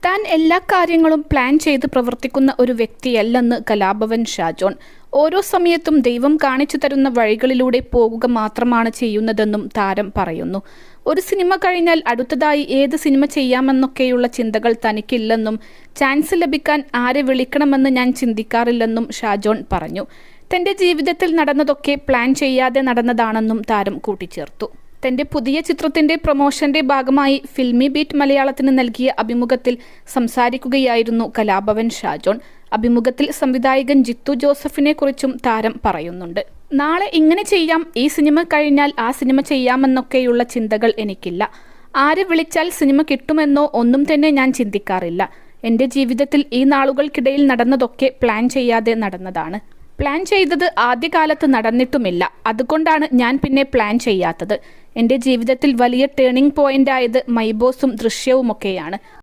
താൻ എല്ലാ കാര്യങ്ങളും പ്ലാൻ ചെയ്ത് പ്രവർത്തിക്കുന്ന ഒരു വ്യക്തിയല്ലെന്ന് കലാഭവൻ ഷാജോൺ. ഓരോ സമയത്തും ദൈവം കാണിച്ചു തരുന്ന വഴികളിലൂടെ പോകുക മാത്രമാണ് ചെയ്യുന്നതെന്നും താരം പറയുന്നു. ഒരു സിനിമ കഴിഞ്ഞാൽ അടുത്തതായി ഏത് സിനിമ ചെയ്യാമെന്നൊക്കെയുള്ള ചിന്തകൾ തനിക്കില്ലെന്നും ചാൻസ് ലഭിക്കാൻ ആരെ വിളിക്കണമെന്ന് ഞാൻ ചിന്തിക്കാറില്ലെന്നും ഷാജോൺ പറഞ്ഞു. തന്റെ ജീവിതത്തിൽ നടന്നതൊക്കെ പ്ലാൻ ചെയ്യാതെ നടന്നതാണെന്നും താരം കൂട്ടിച്ചേർത്തു. തന്റെ പുതിയ ചിത്രത്തിന്റെ പ്രൊമോഷന്റെ ഭാഗമായി ഫിൽമി ബീറ്റ് മലയാളത്തിന് നൽകിയ അഭിമുഖത്തിൽ സംസാരിക്കുകയായിരുന്നു കലാഭവൻ ഷാജോൺ. അഭിമുഖത്തിൽ സംവിധായകൻ ജിത്തു ജോസഫിനെ കുറിച്ചും താരം പറയുന്നുണ്ട്. നാളെ ഇങ്ങനെ ചെയ്യാം, ഈ സിനിമ കഴിഞ്ഞാൽ ആ സിനിമ ചെയ്യാമെന്നൊക്കെയുള്ള ചിന്തകൾ എനിക്കില്ല. ആരെ വിളിച്ചാൽ സിനിമ കിട്ടുമെന്നോ ഒന്നും തന്നെ ഞാൻ ചിന്തിക്കാറില്ല. എൻ്റെ ജീവിതത്തിൽ ഈ നാളുകൾക്കിടയിൽ നടന്നതൊക്കെ പ്ലാൻ ചെയ്യാതെ നടന്നതാണ്. പ്ലാൻ ചെയ്തത് ആദ്യകാലത്ത് നടന്നിട്ടുമില്ല. അതുകൊണ്ടാണ് ഞാൻ പിന്നെ പ്ലാൻ ചെയ്യാത്തത്. എൻ്റെ ജീവിതത്തിൽ വലിയ ടേണിംഗ് പോയിന്റ് ആയത് മൈ ബോസും ദൃശ്യവുമൊക്കെയാണ്.